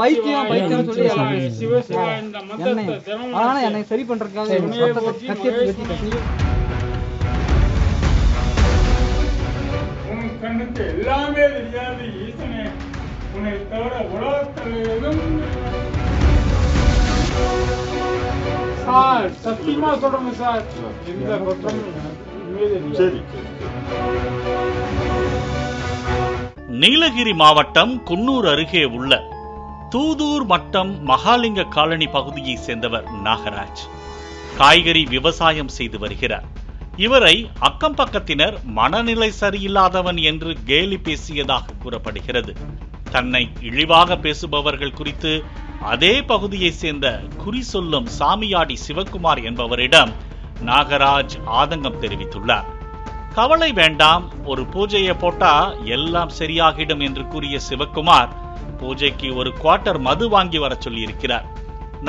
பைத்தியம் பைத்தியம் சொல்லி அதனால என்னை சரி பண்றதுக்காக உன் கண்ணுக்கு எல்லாமே தெரியாது ஈசனே, உன்னை தவிர உலகத்தில் எதுவும் சார். சத்தியமா சொல்றேங்க சார், எந்த குற்றமும் சரி. நீலகிரி மாவட்டம் குன்னூர் அருகே உள்ள தூதூர் மட்டம் மகாலிங்க காலனி பகுதியை சேர்ந்தவர் நாகராஜ். காய்கறி விவசாயம் செய்து வருகிறார். இவரை அக்கம் பக்கத்தினர் மனநிலை சரியில்லாதவன் என்று கேலி பேசியதாக கூறப்படுகிறது. தன்னை இழிவாக பேசுபவர்கள் குறித்து அதே பகுதியை சேர்ந்த குறி சொல்லும் சாமியாடி சிவக்குமார் என்பவரிடம் நாகராஜ் ஆதங்கம் தெரிவித்துள்ளார். கவலை வேண்டாம், ஒரு பூஜையை போட்டா எல்லாம் சரியாகிடும் என்று கூறிய சிவக்குமார் பூஜைக்கு ஒரு குவார்ட்டர் மது வாங்கி வர சொல்லி இருக்கிறார்.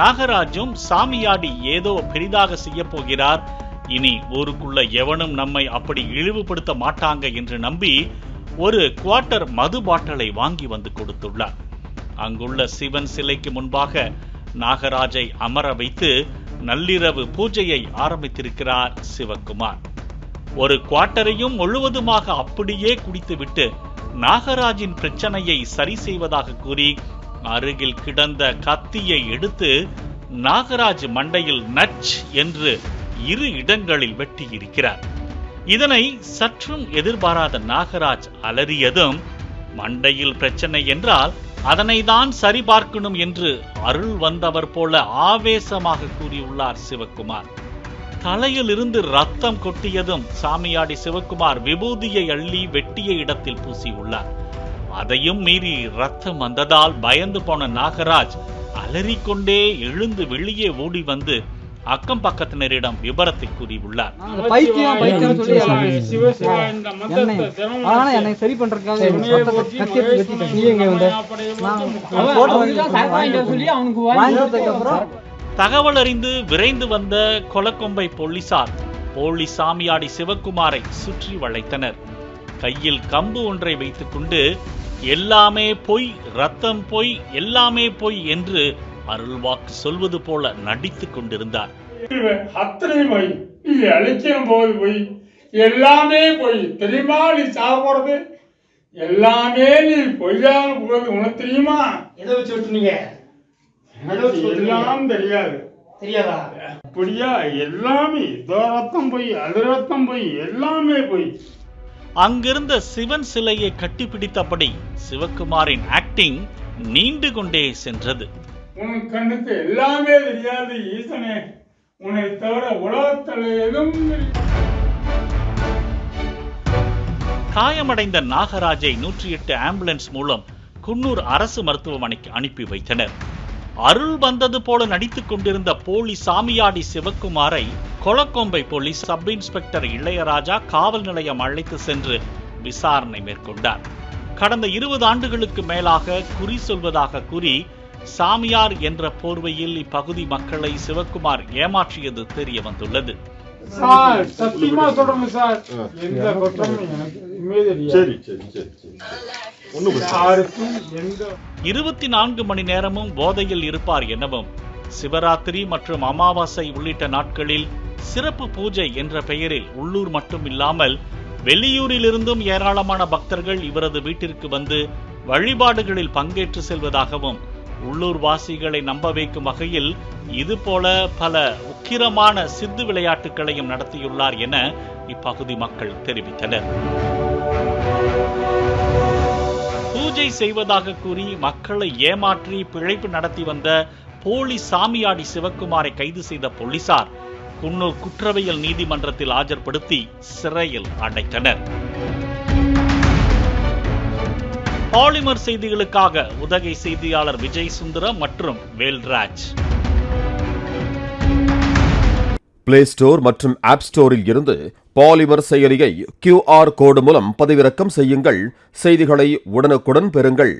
நாகராஜும் சாமியாடி ஏதோ பெரிதாக செய்ய போகிறார், இனி ஊருக்குள்ள எவனும் நம்மை அப்படி இழிவுபடுத்த மாட்டாங்க என்று நம்பி ஒரு குவார்ட்டர் மது பாட்டலை வாங்கி வந்து கொடுத்துள்ளார். அங்குள்ள சிவன் சிலைக்கு முன்பாக நாகராஜை அமர வைத்து நள்ளிரவு பூஜையை ஆரம்பித்திருக்கிறார் சிவக்குமார். ஒரு குவார்ட்டரையும் முழுவதுமாக அப்படியே குடித்துவிட்டு நாகராஜின் பிரச்சனையை சரி செய்வதாக கூறி அருகில் கிடந்த கத்தியை எடுத்து நாகராஜ் மண்டையில் நச் என்று 2 இடங்களில் வெட்டியிருக்கிறார். இதனை சற்றும் எதிர்பாராத நாகராஜ் அலறியதும், மண்டையில் பிரச்சனை என்றால் அதனை தான் சரிபார்க்கணும் என்று அருள் வந்தவர் போல ஆவேசமாக கூறியுள்ளார் சிவக்குமார். தலையில் இருந்து ரத்தம் கொட்டியதும் சாமியாடி சிவக்குமார் விபூதியை அள்ளி வெட்டிய இடத்தில் பூசியுள்ளார். அதையும் மீறி ரத்தம் வந்ததால் பயந்து போன நாகராஜ் அலறிக்கொண்டே எழுந்து வெளியே ஓடி வந்து அக்கம் பக்கத்தினரிடம் விபரத்தை கூறியுள்ளார். பைத்தியம் பைத்தியம் சொல்லி அதனால என்னை சரி பண்றதுக்காக தகவல் அறிந்து விரைந்து வந்த கொலக்கொம்பை போலீசார் போலி சாமியாடி சிவக்குமாரை சுற்றி வளைத்தனர். கையில் கம்பு ஒன்றை வைத்துக் கொண்டு எல்லாமே பொய், ரத்தம் பொய், எல்லாமே பொய் என்று அருள்வாக்கு சொல்வது போல நடித்துக் கொண்டிருந்தார். அத்தனை பொய், நீ அழைக்கும் போது பொய், எல்லாமே பொய் தெரியுமா, நீ சாப்பிடுறது எல்லாமே நீ பொய்யாக போது உனக்கு தெரியுமா? எதை வச்சு விட்டுனீங்க? எல்லாம் தெரியாது. தெரியாதா? அப்படியா? எல்லாமே ரத்தம் பொய், அது ரத்தம் பொய், எல்லாமே பொய். அங்கிருந்த சிவன் சிலையை கட்டிப்பிடித்தபடி சிவக்குமாரின் ஆக்டிங் நீண்டு கொண்டே சென்றது. உன் கண்ணுக்கு எல்லாமே தெரியாது ஈசனே, உன்னை தவிர உலகத்தில் எதுவும். காயமடைந்த நாகராஜை 108 ஆம்புலன்ஸ் மூலம் குன்னூர் அரசு மருத்துவமனைக்கு அனுப்பி வைத்தனர். அருள் வந்தது போல நடித்துக் கொண்டிருந்த போலி சாமியாடி சிவக்குமாரை கொலக்கொம்பை போலீஸ் சப் இன்ஸ்பெக்டர் இளையராஜா காவல் நிலையம் அழைத்து சென்று விசாரணை மேற்கொண்டார். கடந்த 20 ஆண்டுகளுக்கு மேலாக குறி சொல்வதாக கூறி சாமியார் என்ற போர்வையில் இப்பகுதி மக்களை சிவக்குமார் ஏமாற்றியது தெரிய வந்துள்ளது. சார், சத்தியமா சொல்றேங்க சார், எந்த குற்றமும் சரி. 24 மணி நேரமும் போதையில் இருப்பார் எனவும், சிவராத்திரி மற்றும் அமாவாசை உள்ளிட்ட நாட்களில் சிறப்பு பூஜை என்ற பெயரில் உள்ளூர் மட்டும் இல்லாமல் வெளியூரிலிருந்தும் ஏராளமான பக்தர்கள் இவரது வீட்டிற்கு வந்து வழிபாடுகளில் பங்கேற்று செல்வதாகவும், உள்ளூர் வாசிகளை நம்ப வைக்கும் வகையில் இதுபோல பல உக்கிரமான சித்து விளையாட்டுகளையும் நடத்தியுள்ளார் என இப்பகுதி மக்கள் தெரிவித்தனர். பூஜை செய்வதாக கூறி மக்களை ஏமாற்றி பிழைப்பு நடத்தி வந்த போலி சாமியாடி சிவக்குமாரை கைது செய்த போலீசார் குன்னூர் குற்றவியல் நீதிமன்றத்தில் ஆஜர்படுத்தி சிறையில் அடைத்தனர். பாலிமர் செய்திகளுக்காக உதகை செய்தியாளர் விஜய் சுந்தரம் மற்றும் வேல்ராஜ். பிளே ஸ்டோர் மற்றும் ஆப் ஸ்டோரில் இருந்து பாலிமர் செயலியை QR கோடு மூலம் பதிவிறக்கம் செய்யுங்கள். செய்திகளை உடனுக்குடன் பெறுங்கள்.